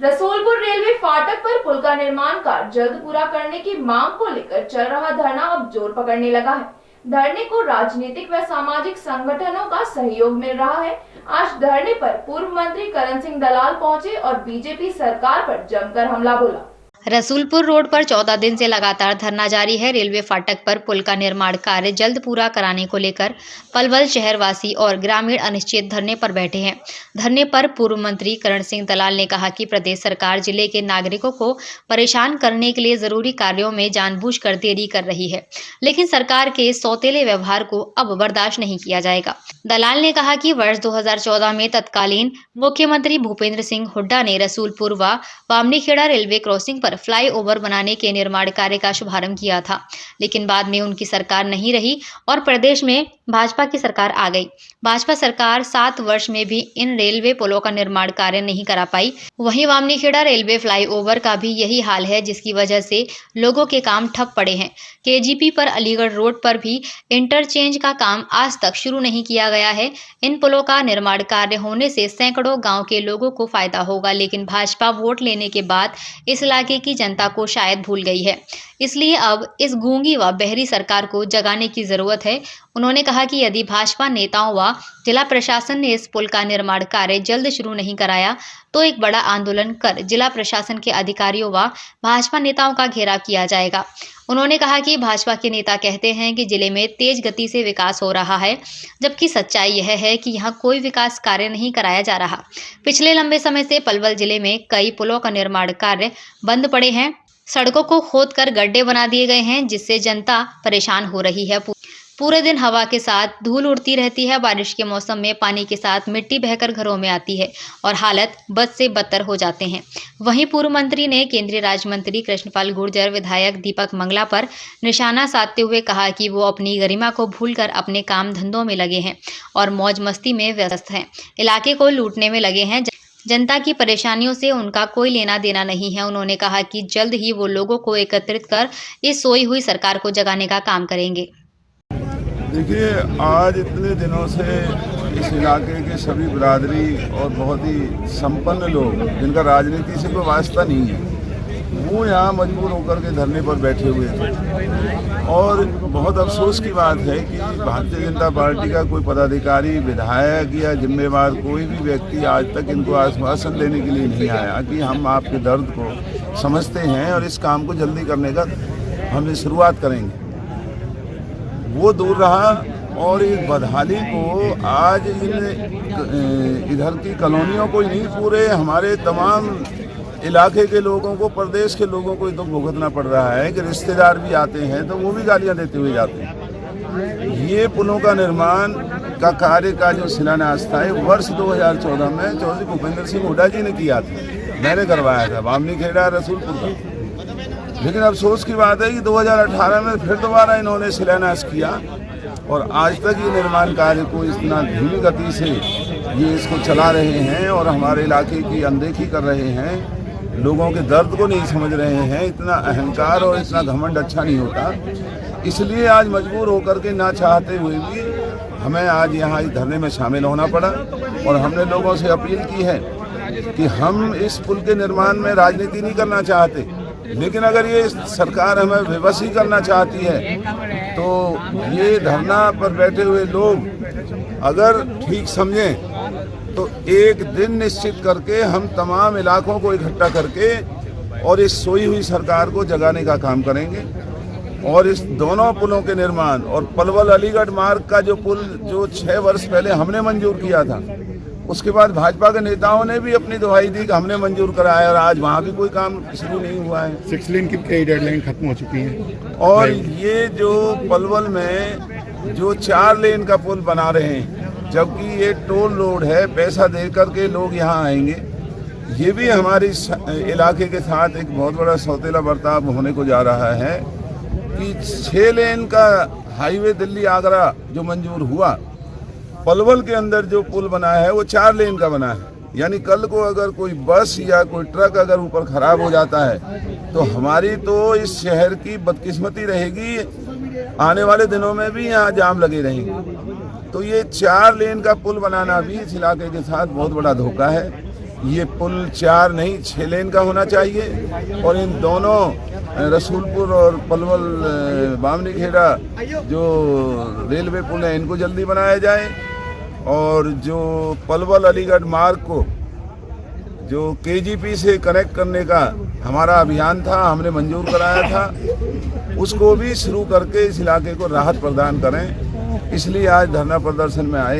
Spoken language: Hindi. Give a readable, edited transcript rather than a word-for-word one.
रसूलपुर रेलवे फाटक पर पुल का निर्माण कार्य जल्द पूरा करने की मांग को लेकर चल रहा धरना अब जोर पकड़ने लगा है। धरने को राजनीतिक व सामाजिक संगठनों का सहयोग मिल रहा है। आज धरने पर पूर्व मंत्री करण सिंह दलाल पहुंचे और बीजेपी सरकार पर जमकर हमला बोला। रसूलपुर रोड पर 14 दिन से लगातार धरना जारी है। रेलवे फाटक पर पुल का निर्माण कार्य जल्द पूरा कराने को लेकर पलवल शहरवासी और ग्रामीण अनिश्चित धरने पर बैठे हैं। धरने पर पूर्व मंत्री करण सिंह दलाल ने कहा कि प्रदेश सरकार जिले के नागरिकों को परेशान करने के लिए जरूरी कार्यों में जानबूझकर देरी कर रही है, लेकिन सरकार के सौतेले व्यवहार को अब बर्दाश्त नहीं किया जाएगा। दलाल ने कहा कि वर्ष 2014 में तत्कालीन मुख्यमंत्री भूपेंद्र सिंह हुड्डा ने रसूलपुर व बामनीखेड़ा रेलवे क्रॉसिंग पर फ्लाईओवर बनाने के निर्माण कार्य का शुभारंभ किया था, लेकिन बाद में उनकी सरकार नहीं रही और प्रदेश में भाजपा की सरकार आ गई। भाजपा सरकार 7 वर्ष में भी इन रेलवे पुलों का निर्माण कार्य नहीं करा पाई। वहीं बामनीखेड़ा रेलवे फ्लाईओवर का भी यही हाल है, जिसकी वजह से लोगों के काम ठप पड़े हैं। केजीपी पर अलीगढ़ रोड पर भी इंटरचेंज का काम आज तक शुरू नहीं किया गया है। इन पुलों का निर्माण कार्य होने से सैकड़ों गांव के लोगों को फायदा होगा, लेकिन भाजपा वोट लेने के बाद इस इलाके की जनता को शायद भूल गई है। इसलिए अब इस गूंगी व बहरी सरकार को जगाने की जरूरत है। उन्होंने कहा कि यदि भाजपा नेताओं व जिला प्रशासन ने इस पुल का निर्माण कार्य जल्द शुरू नहीं कराया तो एक बड़ा आंदोलन कर जिला प्रशासन के अधिकारियों व भाजपा नेताओं का घेराव किया जाएगा। उन्होंने कहा कि भाजपा के नेता कहते हैं कि जिले में तेज गति से विकास हो रहा है, जबकि सच्चाई यह है कि यहाँ कोई विकास कार्य नहीं कराया जा रहा। पिछले लंबे समय से पलवल जिले में कई पुलों का निर्माण कार्य बंद पड़े हैं। सड़कों को खोदकर गड्ढे बना दिए गए हैं, जिससे जनता परेशान हो रही है। पूरे दिन हवा के साथ धूल उड़ती रहती है। बारिश के मौसम में पानी के साथ मिट्टी बहकर घरों में आती है और हालत बद से बदतर हो जाते हैं। वहीं पूर्व मंत्री ने केंद्रीय राज्य मंत्री कृष्णपाल गुर्जर, विधायक दीपक मंगला पर निशाना साधते हुए कहा कि वो अपनी गरिमा को भूलकर अपने काम धंधों में लगे हैं और मौज मस्ती में व्यस्त हैं। इलाके को लूटने में लगे हैं। जनता की परेशानियों से उनका कोई लेना देना नहीं है। उन्होंने कहा कि जल्द ही वो लोगों को एकत्रित कर इस सोई हुई सरकार को जगाने का काम करेंगे। देखिए, आज इतने दिनों से इस इलाके के सभी बिरादरी और बहुत ही संपन्न लोग, जिनका राजनीति से कोई वास्ता नहीं है, वो यहाँ मजबूर होकर के धरने पर बैठे हुए थे। और बहुत अफसोस की बात है कि भारतीय जनता पार्टी का कोई पदाधिकारी, विधायक या जिम्मेवार कोई भी व्यक्ति आज तक इनको आश्वासन देने के लिए नहीं आया कि हम आपके दर्द को समझते हैं और इस काम को जल्दी करने का हम शुरुआत करेंगे। वो दूर रहा और इस बदहाली को आज इधर की कॉलोनियों को ही नहीं, पूरे हमारे तमाम इलाके के लोगों को, प्रदेश के लोगों को दुख भुगतना पड़ रहा है कि रिश्तेदार भी आते हैं तो वो भी गालियां देते हुए जाते हैं। ये पुलों का निर्माण का कार्य का जो शिलान्यास था वर्ष 2014 में चौधरी भूपेंद्र सिंह हुड्डा जी ने किया था, मैंने करवाया था बामनीखेड़ा रसूलपुर का। लेकिन अफसोस की बात है कि 2018 में फिर दोबारा इन्होंने शिलान्यास किया और आज तक ये निर्माण कार्य को इतना धीमी गति से ये इसको चला रहे हैं और हमारे इलाके की अनदेखी कर रहे हैं। लोगों के दर्द को नहीं समझ रहे हैं। इतना अहंकार और इतना घमंड अच्छा नहीं होता। इसलिए आज मजबूर होकर के, ना चाहते हुए भी, हमें आज यहाँ इस धरने में शामिल होना पड़ा और हमने लोगों से अपील की है कि हम इस पुल के निर्माण में राजनीति नहीं करना चाहते, लेकिन अगर ये सरकार हमें विवश ही करना चाहती है तो ये धरना पर बैठे हुए लोग अगर ठीक समझें तो एक दिन निश्चित करके हम तमाम इलाकों को इकट्ठा करके और इस सोई हुई सरकार को जगाने का काम करेंगे। और इस दोनों पुलों के निर्माण और पलवल अलीगढ़ मार्ग का जो पुल जो 6 वर्ष पहले हमने मंजूर किया था, उसके बाद भाजपा के नेताओं ने भी अपनी दुहाई दी कि हमने मंजूर कराया और आज वहाँ भी कोई काम शुरू नहीं हुआ है। 6 लेन की कई डेडलाइन खत्म हो चुकी है और ये जो पलवल में जो 4 लेन का पुल बना रहे हैं, जबकि ये टोल रोड है, पैसा दे करके लोग यहाँ आएंगे, ये भी हमारे इलाके के साथ एक बहुत बड़ा सौतेला बर्ताव होने को जा रहा है कि 6 लेन का हाईवे दिल्ली आगरा जो मंजूर हुआ, पलवल के अंदर जो पुल बना है वो 4 लेन का बना है। यानी कल को अगर कोई बस या कोई ट्रक अगर ऊपर खराब हो जाता है तो हमारी तो इस शहर की बदकिस्मती रहेगी, आने वाले दिनों में भी यहाँ जाम लगे रहेंगे। तो ये 4 लेन का पुल बनाना भी इस इलाके के साथ बहुत बड़ा धोखा है ये पुल 4 नहीं 6 लेन का होना चाहिए और इन दोनों रसूलपुर और पलवल बामनी खेड़ा जो रेलवे पुल है इनको जल्दी बनाया जाए और जो पलवल अलीगढ़ मार्ग को जो केजीपी से कनेक्ट करने का हमारा अभियान था, हमने मंजूर कराया था, उसको भी शुरू करके इस इलाके को राहत प्रदान करें। इसलिए आज धरना प्रदर्शन में आए।